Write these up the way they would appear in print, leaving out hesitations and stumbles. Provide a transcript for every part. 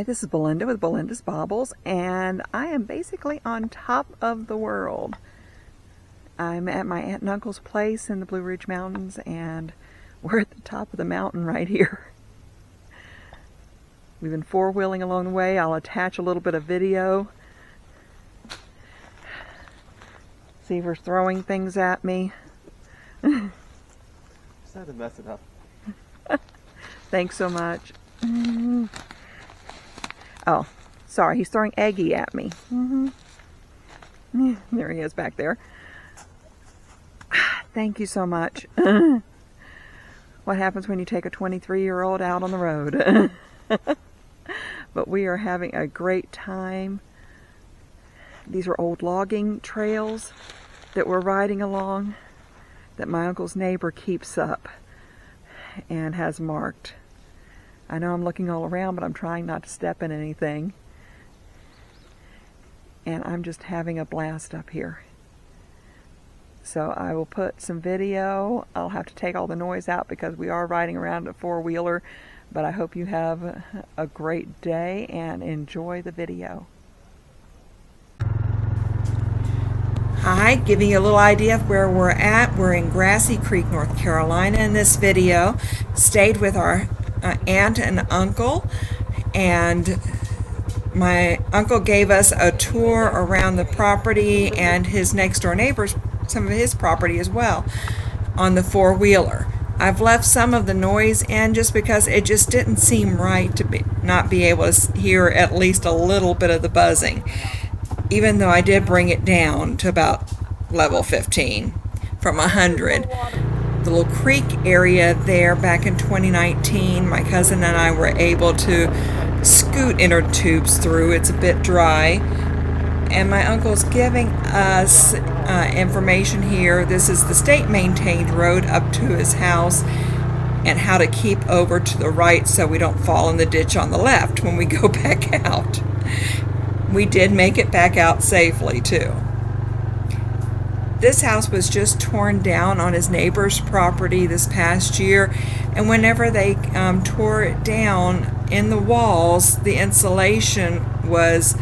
Hi, this is Belinda with Belinda's Baubles, and I am basically on top of the world. I'm at my aunt and uncle's place in the Blue Ridge Mountains, and we're at the top of the mountain right here. We've been four-wheeling along the way. I'll attach a little bit of video. See, we're throwing things at me. Just had to mess it up. Thanks so much. Oh, sorry, he's throwing Eggy at me. There he is back there. Thank you so much. What happens when you take a 23-year-old out on the road? But we are having a great time. These are old logging trails that we're riding along that my uncle's neighbor keeps up and has marked. I know I'm looking all around, but I'm trying not to step in anything. And I'm just having a blast up here. So I will put some video. I'll have to take all the noise out because we are riding around a four-wheeler. But I hope you have a great day and enjoy the video. Hi, giving you a little idea of where we're at. We're in Grassy Creek, North Carolina in this video. Stayed with our aunt and uncle, and my uncle gave us a tour around the property and his next door neighbors, some of his property as well, on the four-wheeler. I've left some of the noise in just because it just didn't seem right to not be able to hear at least a little bit of the buzzing, even though I did bring it down to about level 15 from 100. The little creek area there back in 2019, my cousin and I were able to scoot inner tubes through. It's a bit dry. And my uncle's giving us information here. This is the state maintained road up to his house and how to keep over to the right so we don't fall in the ditch on the left when we go back out. We did make it back out safely too. This house was just torn down on his neighbor's property this past year, and whenever they tore it down, in the walls, the insulation was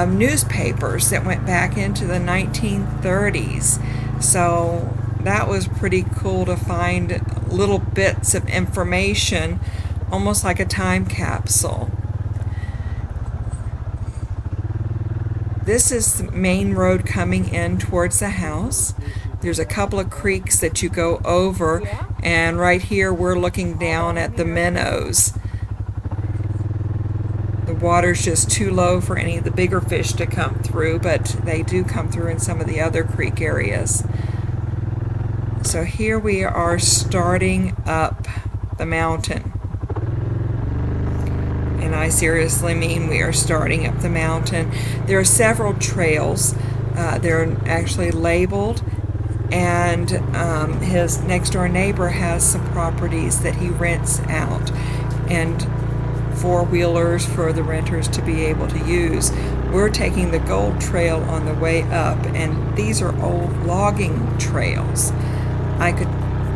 newspapers that went back into the 1930s. So that was pretty cool to find little bits of information, almost like a time capsule. This is the main road coming in towards the house. There's a couple of creeks that you go over, and right here we're looking down at the minnows. The water's just too low for any of the bigger fish to come through, but they do come through in some of the other creek areas. So here we are starting up the mountain. And I seriously mean we are starting up the mountain. There are several trails. They're actually labeled, and his next door neighbor has some properties that he rents out, and four-wheelers for the renters to be able to use. We're taking the Gold Trail on the way up, and these are old logging trails. I could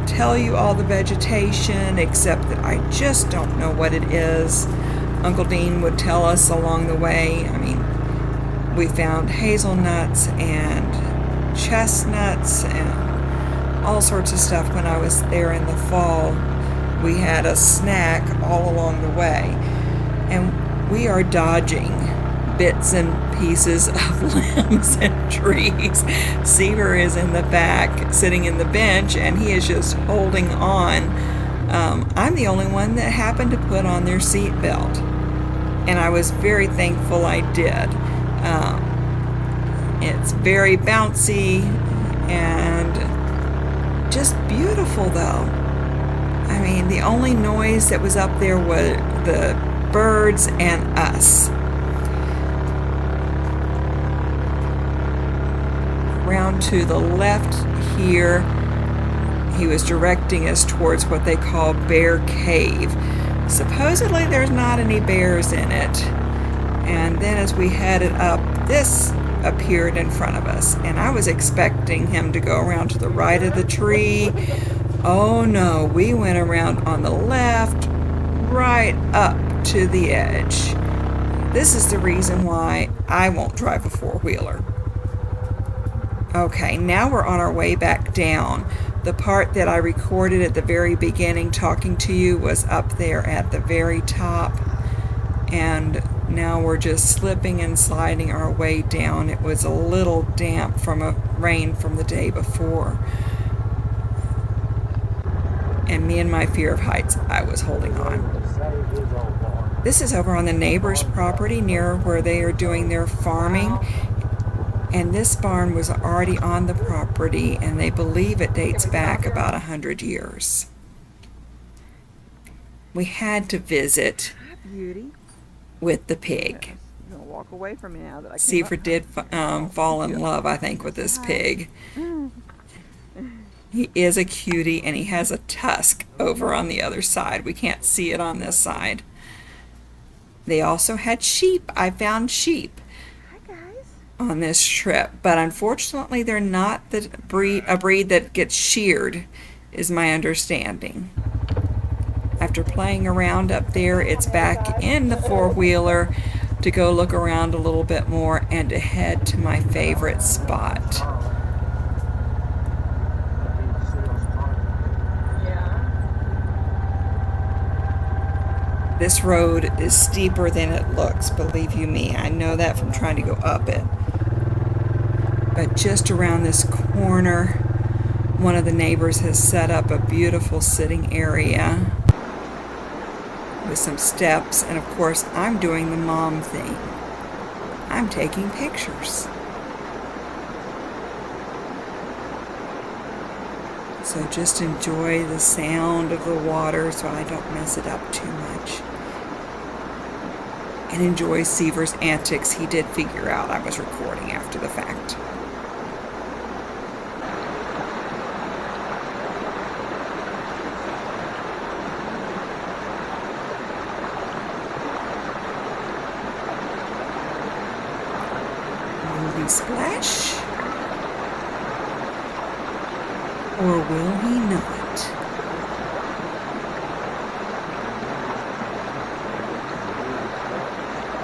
tell you all the vegetation, except that I just don't know what it is. Uncle Dean would tell us along the way. I mean, we found hazelnuts and chestnuts and all sorts of stuff when I was there in the fall. We had a snack all along the way, and we are dodging bits and pieces of limbs and trees. Seaver is in the back sitting in the bench, and he is just holding on. I'm the only one that happened to put on their seat belt, and I was very thankful I did. It's very bouncy and just beautiful though. I mean, the only noise that was up there was the birds and us. Around to the left here, he was directing us towards what they call Bear Cave. Supposedly there's not any bears in it. And then as we headed up, this appeared in front of us, and I was expecting him to go around to the right of the tree. Oh no, we went around on the left, right up to the edge. This is the reason why I won't drive a four-wheeler. Okay, now we're on our way back down. The part that I recorded at the very beginning talking to you was up there at the very top. And now we're just slipping and sliding our way down. It was a little damp from a rain from the day before. And me and my fear of heights, I was holding on. This is over on the neighbor's property near where they are doing their farming. And this barn was already on the property, and they believe it dates back about 100 years. We had to visit with the pig. You're gonna walk away from me now that I Seaver did fall in love, I think, with this pig. He is a cutie, and he has a tusk over on the other side. We can't see it on this side. They also had sheep. I found sheep on this trip, but unfortunately they're not a breed that gets sheared, is my understanding. After playing around up there, it's back in the four-wheeler to go look around a little bit more and to head to my favorite spot. This road is steeper than it looks, believe you me. I know that from trying to go up it. But just around this corner, one of the neighbors has set up a beautiful sitting area with some steps, and of course I'm doing the mom thing. I'm taking pictures. So just enjoy the sound of the water so I don't mess it up too much. And enjoy Seaver's antics. He did figure out I was recording after the fact. Will he splash? Or will he not?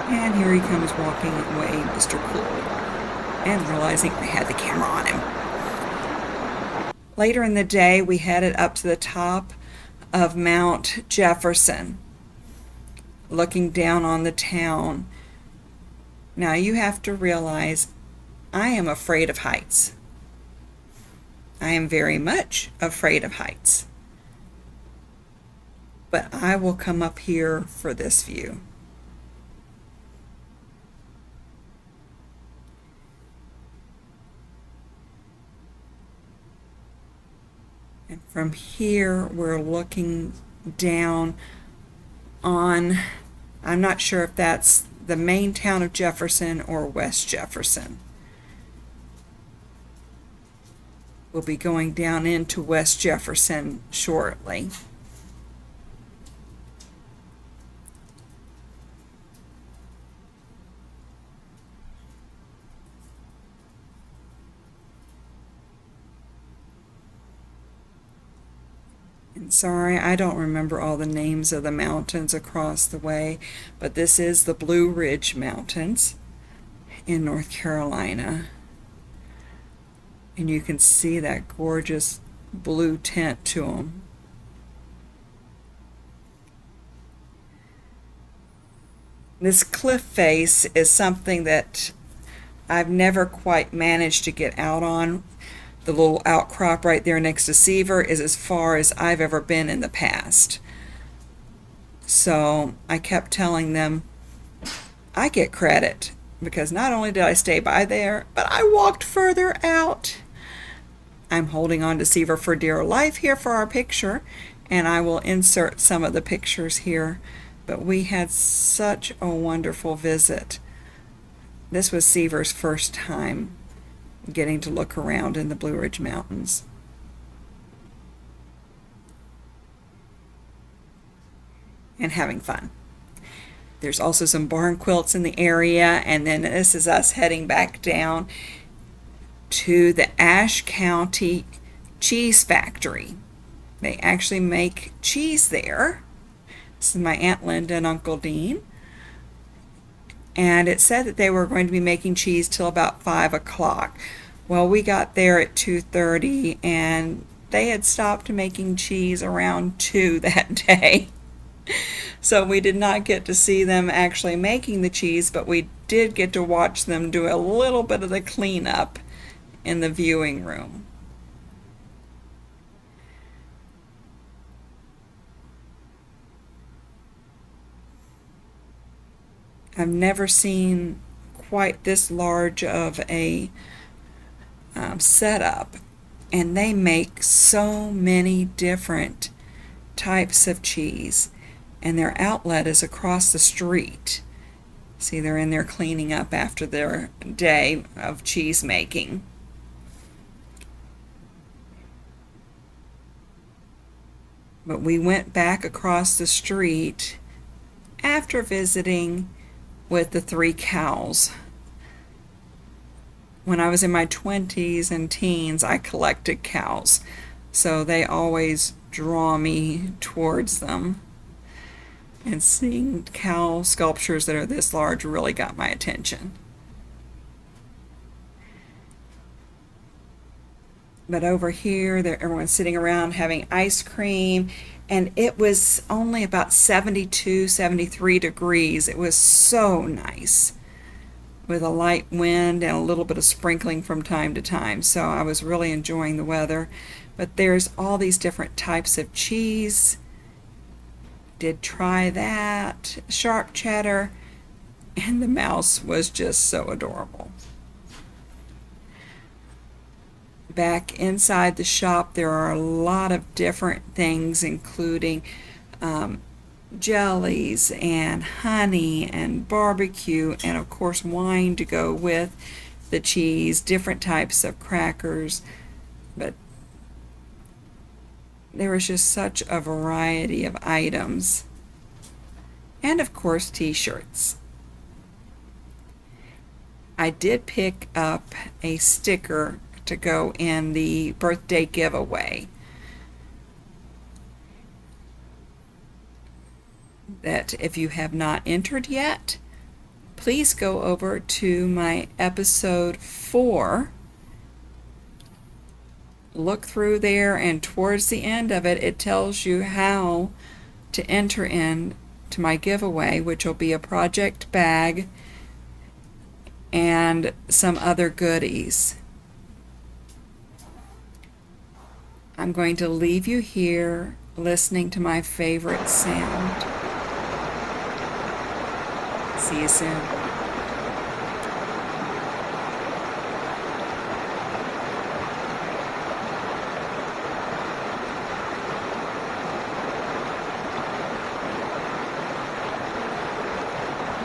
And here he comes walking away, Mr. Cool, and realizing I had the camera on him. Later in the day, we headed up to the top of Mount Jefferson, looking down on the town. Now you have to realize I am afraid of heights. I am very much afraid of heights. But I will come up here for this view. And from here, we're looking down on, I'm not sure if that's the main town of Jefferson or West Jefferson. We'll be going down into West Jefferson shortly. And sorry, I don't remember all the names of the mountains across the way, but this is the Blue Ridge Mountains in North Carolina. And you can see that gorgeous blue tint to them. This cliff face is something that I've never quite managed to get out on. The little outcrop right there next to Seaver is as far as I've ever been in the past. So I kept telling them I get credit because not only did I stay by there, but I walked further out. I'm holding on to Seaver for dear life here for our picture, and I will insert some of the pictures here. But we had such a wonderful visit. This was Seaver's first time getting to look around in the Blue Ridge Mountains. And having fun. There's also some barn quilts in the area, and then this is us heading back down to the Ashe County Cheese Factory. They actually make cheese there. This is my Aunt Linda and Uncle Dean. and it said that they were going to be making cheese till about 5 o'clock. Well, we got there at 2:30, and they had stopped making cheese around 2 that day. So we did not get to see them actually making the cheese, but we did get to watch them do a little bit of the cleanup in the viewing room. I've never seen quite this large of a setup, and they make so many different types of cheese, and their outlet is across the street. See, they're in there cleaning up after their day of cheese making. But we went back across the street after visiting with the 3 cows. When I was in my 20s and teens, I collected cows, so they always draw me towards them. And seeing cow sculptures that are this large really got my attention. But over here, everyone's sitting around having ice cream, and it was only about 72, 73 degrees. It was so nice, with a light wind and a little bit of sprinkling from time to time. So I was really enjoying the weather. But there's all these different types of cheese. Did try that, sharp cheddar, and the mouse was just so adorable. Back inside the shop, there are a lot of different things, including jellies and honey and barbecue, and of course wine to go with the cheese, different types of crackers. But there was just such a variety of items, and of course t-shirts. I did pick up a sticker to go in the birthday giveaway that if you have not entered yet, please go over to my episode 4. Look through there, and towards the end of it, it tells you how to enter in to my giveaway, which will be a project bag and some other goodies. I'm going to leave you here listening to my favorite sound. See you soon.